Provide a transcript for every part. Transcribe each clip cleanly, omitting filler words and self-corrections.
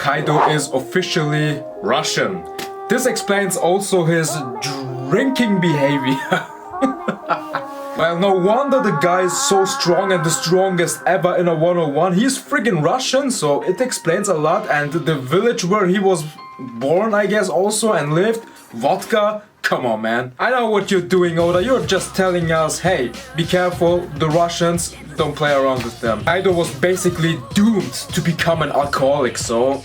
Kaido is officially Russian. This explains also his drinking behavior. Well, no wonder the guy is so strong and the strongest ever in a 101. He's friggin' Russian, so it explains a lot. And the village where he was born, I guess, also and lived, vodka. Come on, man. I know what you're doing, Oda. You're just telling us, hey, be careful, the Russians, don't play around with them. Kaido was basically doomed to become an alcoholic, so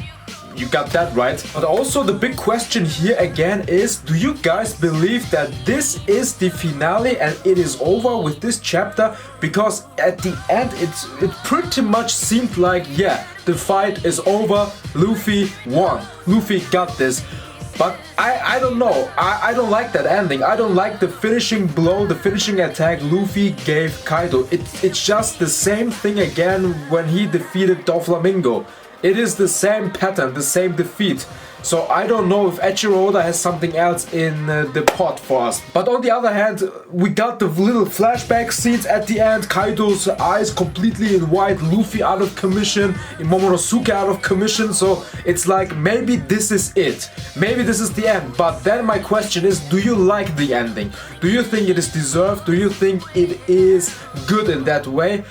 you got that right. But also the big question here again is, do you guys believe that this is the finale and it is over with this chapter? Because at the end it pretty much seemed like, yeah, the fight is over, Luffy won, Luffy got this. But I don't know, I don't like that ending. I don't like the finishing blow, the finishing attack Luffy gave Kaido. It's just the same thing again when he defeated Doflamingo. It is the same pattern, the same defeat. So I don't know if Eiichiro Oda has something else in the pot for us. But on the other hand, we got the little flashback scenes at the end. Kaido's eyes completely in white, Luffy out of commission, Momonosuke out of commission. So it's like, maybe this is it. Maybe this is the end. But then my question is, do you like the ending? Do you think it is deserved? Do you think it is good in that way?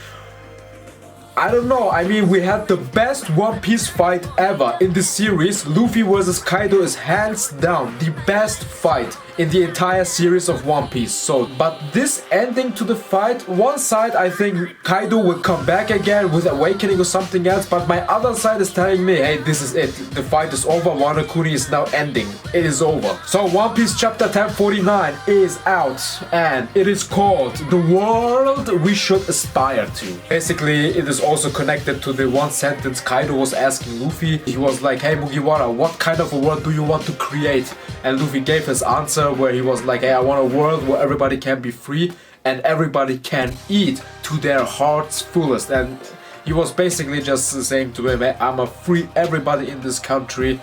I don't know, I mean, we had the best One Piece fight ever in the series. Luffy vs Kaido is hands down the best fight in the entire series of One Piece. So, but this ending to the fight, one side I think Kaido will come back again with Awakening or something else, but my other side is telling me, hey, this is it. The fight is over, Wano Kuni is now ending. It is over. So One Piece chapter 1049 is out and it is called The World We Should Aspire To. Basically, it is also connected to the one sentence Kaido was asking Luffy. He was like, hey Mugiwara, what kind of a world do you want to create? And Luffy gave his answer where he was like, hey, I want a world where everybody can be free and everybody can eat to their heart's fullest. And he was basically just saying to him, hey, I'ma free everybody in this country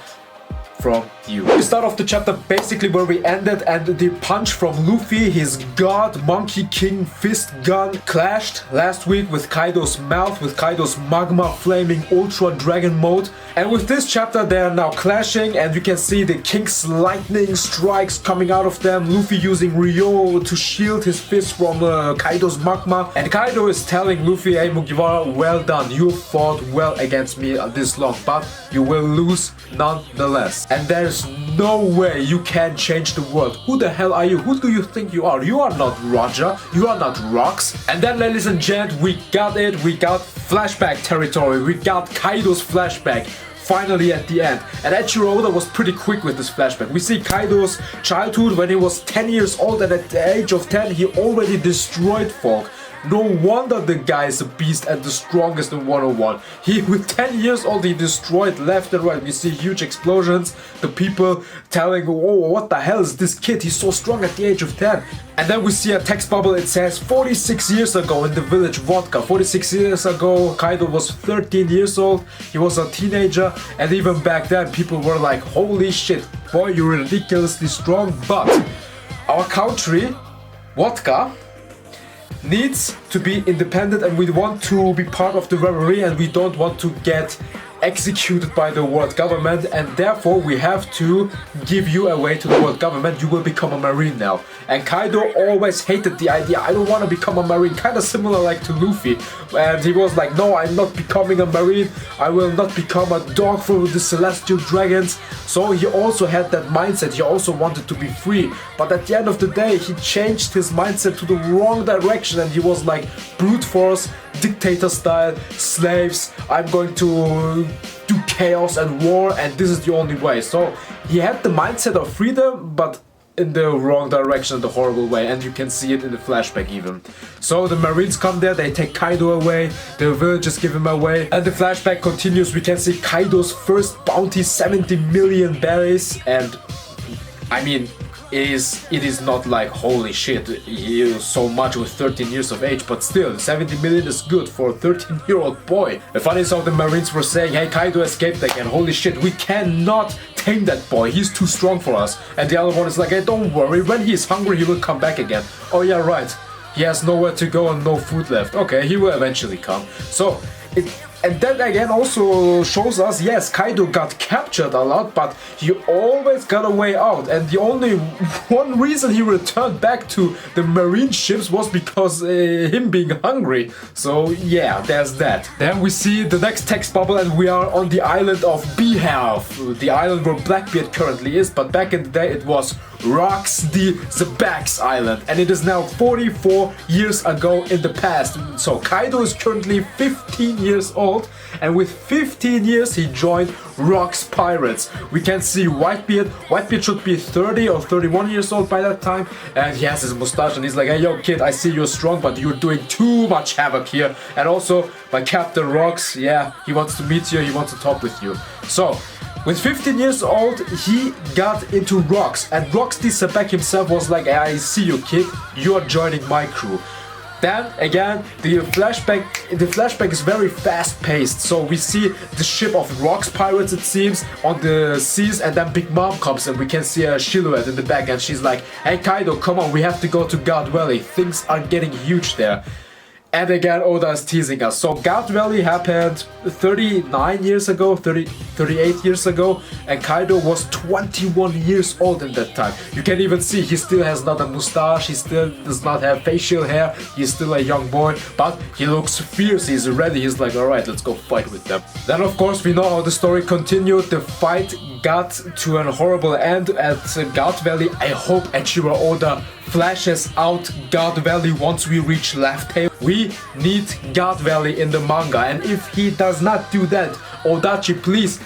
from you. We start off the chapter basically where we ended, and the punch from Luffy, his god Monkey King fist gun, clashed last week with Kaido's mouth, with Kaido's magma flaming ultra dragon mode. And with this chapter they are now clashing and you can see the King's lightning strikes coming out of them. Luffy using Ryo to shield his fist from Kaido's magma. And Kaido is telling Luffy, hey Mugiwara, well done, you fought well against me this long, but you will lose nonetheless. And there's no way you can change the world. Who the hell are you? Who do you think you are? You are not Roger. You are not Rocks. And then, ladies and gents, we got it. We got flashback territory. We got Kaido's flashback. Finally at the end. And Eiichiro Oda was pretty quick with this flashback. We see Kaido's childhood when he was 10 years old, and at the age of 10 he already destroyed folk. No wonder the guy is a beast and the strongest in 101. He, with 10 years old, he destroyed left and right. We see huge explosions, the people telling, oh, what the hell is this kid? He's so strong at the age of 10. And then we see a text bubble, it says 46 years ago in the village Vodka. 46 years ago, Kaido was 13 years old, he was a teenager, and even back then people were like, holy shit, boy, you're ridiculously strong. But our country, Vodka, needs to be independent, and we want to be part of the revelry, and we don't want to get executed by the world government, and therefore we have to give you away to the world government. You will become a marine now. And Kaido always hated the idea, I don't want to become a marine, kind of similar like to Luffy. And he was like, no, I'm not becoming a marine, I will not become a dog for the celestial dragons. So he also had that mindset, he also wanted to be free. But at the end of the day, he changed his mindset to the wrong direction, and he was like, brute force, dictator style, slaves, I'm going to do chaos and war, and this is the only way. So he had the mindset of freedom, but in the wrong direction, the horrible way, and you can see it in the flashback even. So the Marines come there, they take Kaido away, the villagers give him away, and the flashback continues. We can see Kaido's first bounty, 70 million berries, and I mean, it is not like holy shit, he is so much with 13 years of age, but still 70 million is good for a 13-year-old boy. The funny is how the Marines were saying, hey, Kaido escaped again, holy shit, we cannot tame that boy, he's too strong for us. And the other one is like, hey, don't worry, when he is hungry he will come back again. Oh yeah, right, he has nowhere to go and no food left. Okay, he will eventually come. So And that again also shows us, yes, Kaido got captured a lot, but he always got a way out. And the only one reason he returned back to the marine ships was because him being hungry. So yeah, there's that. Then we see the next text bubble and we are on the island of Behalf, the island where Blackbeard currently is, but back in the day it was Rocks the Zabak's island, and it is now 44 years ago in the past. So Kaido is currently 15 years old, and with 15 years he joined Rocks Pirates. We can see Whitebeard. Whitebeard should be 30 or 31 years old by that time, and he has his mustache and he's like, hey yo kid, I see you're strong but you're doing too much havoc here. And also my Captain Rocks, yeah, he wants to meet you, he wants to talk with you. So with 15 years old, he got into Rocks, and Rocks the Zabak himself was like, hey, I see you kid, you are joining my crew. Then again, the flashback is very fast paced, so we see the ship of Rocks Pirates, it seems, on the seas, and then Big Mom comes and we can see a silhouette in the back and she's like, hey Kaido, come on, we have to go to God Valley, things are getting huge there. And again, Oda is teasing us. So God Valley happened 39 years ago, 38 years ago, and Kaido was 21 years old in that time. You can even see he still has not a mustache, he still does not have facial hair, he's still a young boy, but he looks fierce, he's ready, he's like, alright, let's go fight with them. Then of course we know how the story continued, the fight got to an horrible end at God Valley. I hope Eiichiro Oda flashes out God Valley once we reach laughtale. We need God Valley in the manga, and if he does not do that, Odachi, please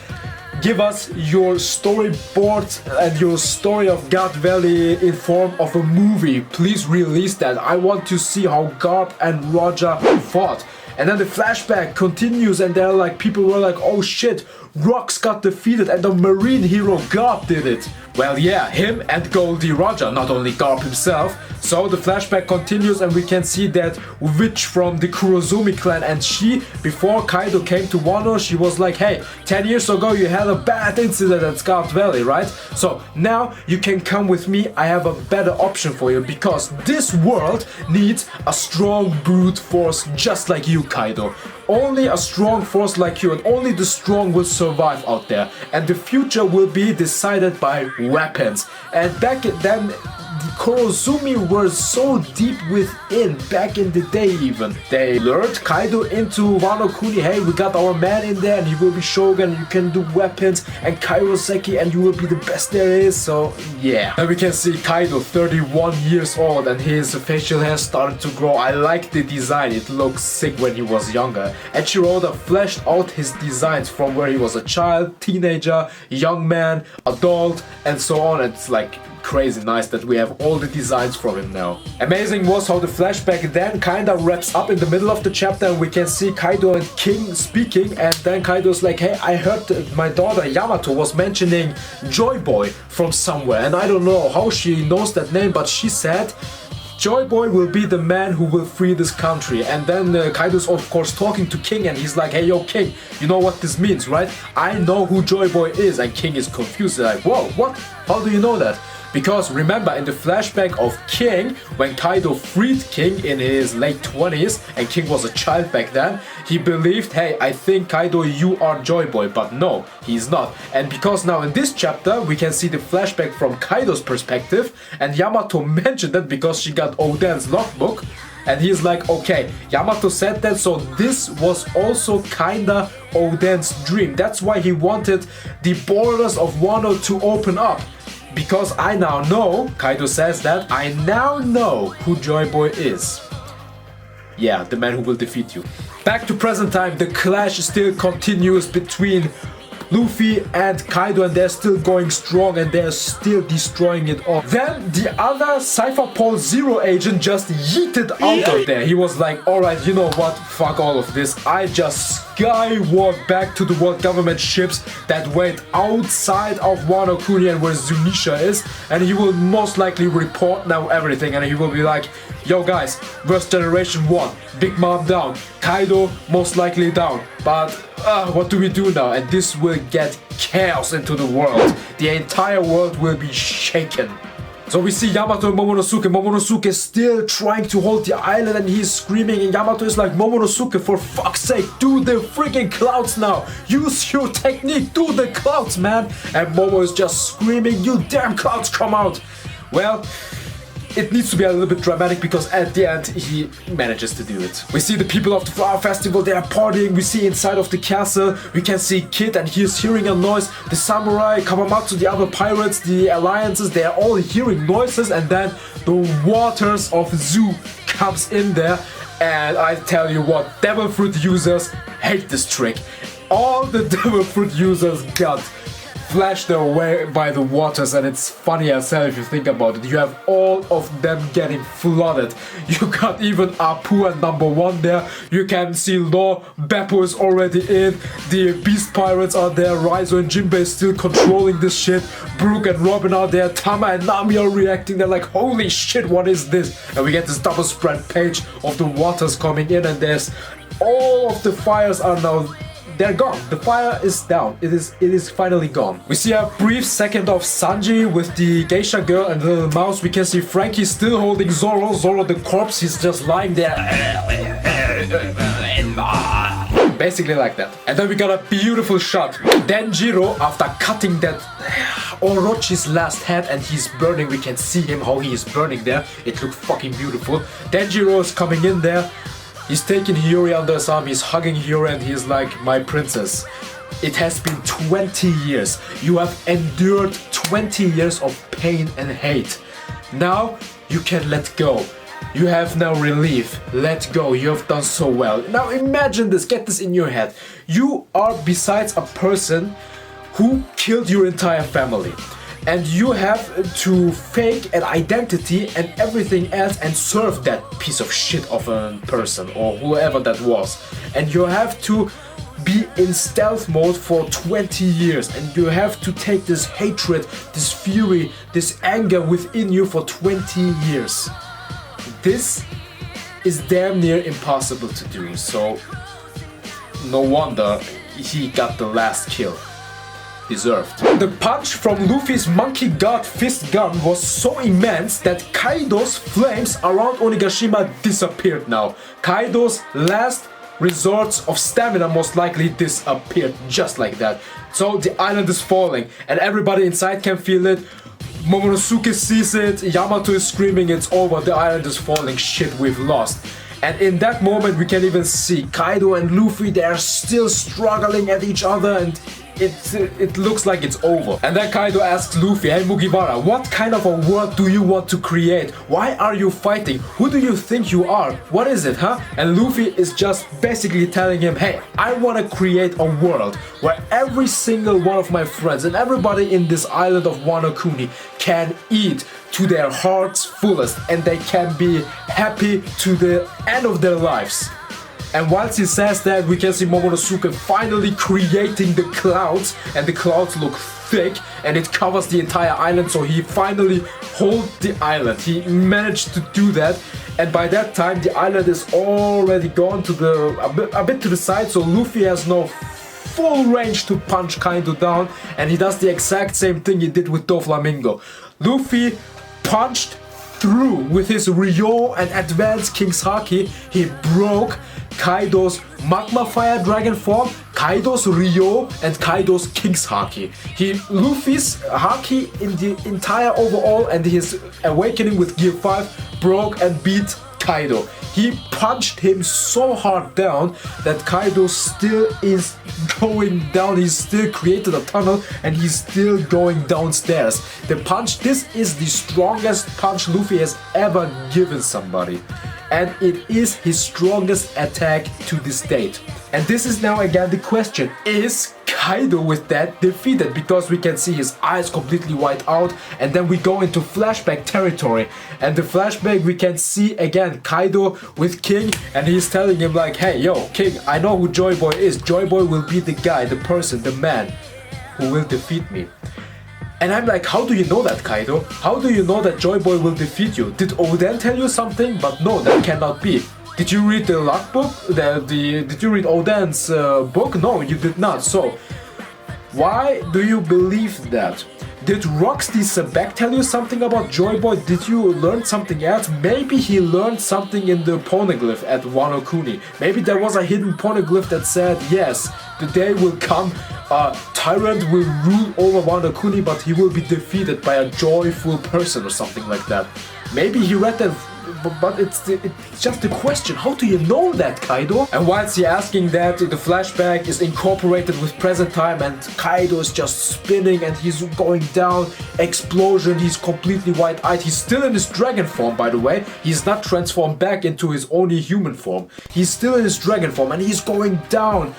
give us your storyboard and your story of God Valley in form of a movie. Please release that. I want to see how Garp and Roger fought. And then the flashback continues and they're like, people were like, oh shit, Rocks got defeated and the marine hero Garp did it. Well yeah, him and Goldie Roger, not only Garp himself. So the flashback continues and we can see that witch from the Kurozumi clan, and she, before Kaido came to Wano, she was like, hey, 10 years ago you had a bad incident at God Valley, right? So now you can come with me, I have a better option for you, because this world needs a strong brute force just like you, Kaido. Only a strong force like you and only the strong will survive out there, and the future will be decided by weapons. And back then the Kurozumi were so deep within, back in the day even. They lured Kaido into Wano Kuni, hey, we got our man in there and he will be Shogun, you can do weapons, and Kairoseki, and you will be the best there is, so yeah. And we can see Kaido 31 years old and his facial hair started to grow. I like the design, it looks sick when he was younger. Eiichiro Oda fleshed out his designs from where he was a child, teenager, young man, adult, and so on. It's like crazy nice that we have all the designs from him now. Amazing was how the flashback then kinda wraps up in the middle of the chapter and we can see Kaido and King speaking, and then Kaido's like, hey, I heard my daughter Yamato was mentioning JoyBoy from somewhere, and I don't know how she knows that name, but she said JoyBoy will be the man who will free this country. And then Kaido's of course talking to King and he's like, hey yo King, you know what this means, right? I know who JoyBoy is. And King is confused, like, whoa, what? How do you know that? Because remember, in the flashback of King, when Kaido freed King in his late 20s, and King was a child back then, he believed, hey, I think Kaido, you are JoyBoy, but no, he's not. And because now in this chapter, we can see the flashback from Kaido's perspective, and Yamato mentioned that because she got Oden's logbook, and he's like, okay, Yamato said that, so this was also kinda Oden's dream. That's why he wanted the borders of Wano to open up. Because I now know, Kaido says that, I now know who JoyBoy is. Yeah, the man who will defeat you. Back to present time, the clash still continues between Luffy and Kaido, and they're still going strong and they're still destroying it all. Then the other Cypher Pole Zero agent just yeeted out of there. He was like, alright, you know what, fuck all of this. I just skywalk back to the world government ships that wait outside of Wano Kuni and where Zunisha is, and he will most likely report now everything, and he will be like, yo guys, Worst Generation 1, Big Mom down, Kaido most likely down, but what do we do now? And this will get chaos into the world. The entire world will be shaken. So we see Yamato and Momonosuke. Momonosuke is still trying to hold the island and he's screaming, and Yamato is like, Momonosuke, for fuck's sake, do the freaking clouds now. Use your technique, do the clouds, man. And Momo is just screaming, you damn clouds, come out. Well, it needs to be a little bit dramatic because at the end he manages to do it. We see the people of the Flower Festival, they are partying. We see inside of the castle, we can see Kid and he is hearing a noise. The samurai, Kawamatsu, the other pirates, the alliances, they are all hearing noises, and then the waters of Zoo comes in there. And I tell you what, Devil Fruit users hate this trick. All the Devil Fruit users got flashed away by the waters, and it's funny as hell if you think about it. You have all of them getting flooded. You got even Apu and number 1 there. You can see Law, Beppo is already in. The Beast Pirates are there. Raizo and Jinbei is still controlling this shit. Brooke and Robin are there. Tama and Nami are reacting. They're like, holy shit, what is this? And we get this double spread page of the waters coming in, and there's all of the fires are now, they're gone. The fire is down. It is finally gone. We see a brief second of Sanji with the geisha girl and the little mouse. We can see Frankie still holding Zoro. Zoro the corpse, he's just lying there. Basically like that. And then we got a beautiful shot. Denjiro, after cutting that Orochi's last head and he's burning, we can see him how he is burning there. It looked fucking beautiful. Denjiro is coming in there. He's taking Hiyori under his arm, he's hugging Hiyori, and he's like, my princess, it has been 20 years. You have endured 20 years of pain and hate. Now you can let go. You have now relief. Let go. You have done so well. Now imagine this, get this in your head. You are besides a person who killed your entire family. And you have to fake an identity and everything else and serve that piece of shit of a person or whoever that was. And you have to be in stealth mode for 20 years. And you have to take this hatred, this fury, this anger within you for 20 years. This is damn near impossible to do. So no wonder he got the last kill. Deserved. The punch from Luffy's monkey god fist gun was so immense that Kaido's flames around Onigashima disappeared now. Kaido's last resorts of stamina most likely disappeared just like that. So the island is falling and everybody inside can feel it. Momonosuke sees it, Yamato is screaming, it's over, the island is falling, shit, we've lost. And in that moment we can even see Kaido and Luffy, they are still struggling at each other, and it looks like it's over. And then Kaido asks Luffy, hey Mugiwara, what kind of a world do you want to create? Why are you fighting? Who do you think you are? What is it, huh? And Luffy is just basically telling him, hey, I want to create a world where every single one of my friends and everybody in this island of Wano Kuni can eat to their heart's fullest and they can be happy to the end of their lives. And whilst he says that, we can see Momonosuke finally creating the clouds, and the clouds look thick and it covers the entire island, so he finally holds the island. He managed to do that, and by that time the island is already gone to a bit to the side, so Luffy has no full range to punch Kaido down, and he does the exact same thing he did with Doflamingo. Luffy punched through with his Ryo and advanced King's Haki. He broke Kaido's Magma Fire Dragon form, Kaido's Ryo, and Kaido's King's Haki. Luffy's Haki in the entire overall and his awakening with Gear 5 broke and beat Kaido. He punched him so hard down that Kaido still is going down. He's still created a tunnel and he's still going downstairs. This is the strongest punch Luffy has ever given somebody. And it is his strongest attack to this date. And this is now again the question, is Kaido with that defeated? Because we can see his eyes completely white out, and then we go into flashback territory. And the flashback we can see again Kaido with King, and he's telling him like, hey yo King, I know who JoyBoy is. JoyBoy will be the guy, the person, the man who will defeat me. And I'm like, how do you know that, Kaido? How do you know that JoyBoy will defeat you? Did Oden tell you something? But no, that cannot be. Did you read the luck book? Did you read Oden's book? No, you did not. So, why do you believe that? Did Roxy Sebek tell you something about JoyBoy? Did you learn something else? Maybe he learned something in the poneglyph at Wano Kuni. Maybe there was a hidden poneglyph that said, yes, the day will come, a tyrant will rule over Wano Kuni, but he will be defeated by a joyful person or something like that. Maybe he read that, but it's just a question. How do you know that, Kaido? And whilst you're asking that, the flashback is incorporated with present time and Kaido is just spinning and he's going down. Explosion, he's completely wide-eyed. He's still in his dragon form, by the way. He's not transformed back into his only human form. He's still in his dragon form and he's going down.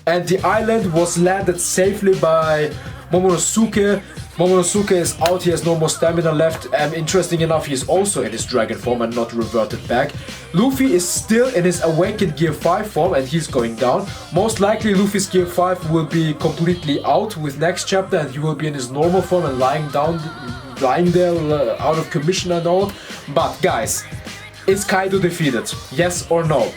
And the island was landed safely by Momonosuke. Momonosuke is out, he has no more stamina left, and interesting enough, he is also in his dragon form and not reverted back. Luffy is still in his awakened Gear 5 form and he's going down. Most likely Luffy's Gear 5 will be completely out with next chapter and he will be in his normal form and lying there out of commission and all. But guys, is Kaido defeated? Yes or no?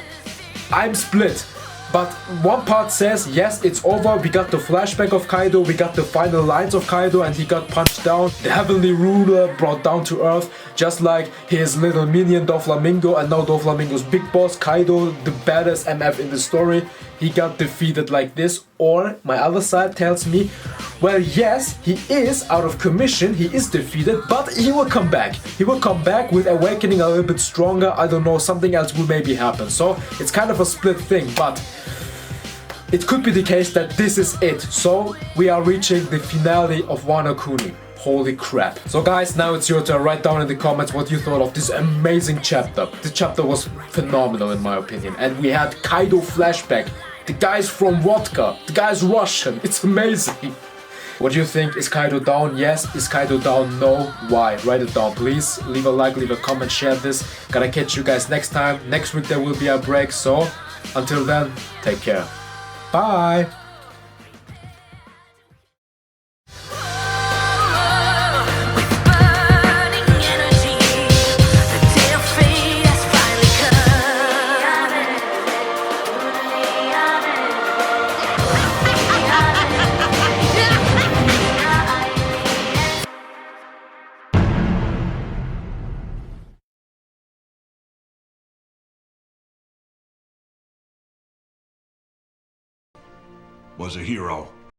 I'm split. But one part says, yes, it's over, we got the flashback of Kaido, we got the final lines of Kaido and he got punched down. The heavenly ruler brought down to earth, just like his little minion Doflamingo, and now Doflamingo's big boss Kaido, the baddest MF in the story, he got defeated like this. Or my other side tells me, well, yes, he is out of commission, he is defeated, but he will come back. He will come back with awakening a little bit stronger, I don't know, something else will maybe happen. So it's kind of a split thing, but it could be the case that this is it. So we are reaching the finale of Wano Kuni. Holy crap. So guys, now it's your turn. Write down in the comments what you thought of this amazing chapter. The chapter was phenomenal in my opinion. And we had Kaido flashback. The guy's from Vodka. The guy's Russian. It's amazing. What do you think? Is Kaido down? Yes. Is Kaido down? No. Why? Write it down, please. Leave a like, leave a comment, share this. Gonna catch you guys next time. Next week there will be a break. So until then, take care. Bye. Was a hero.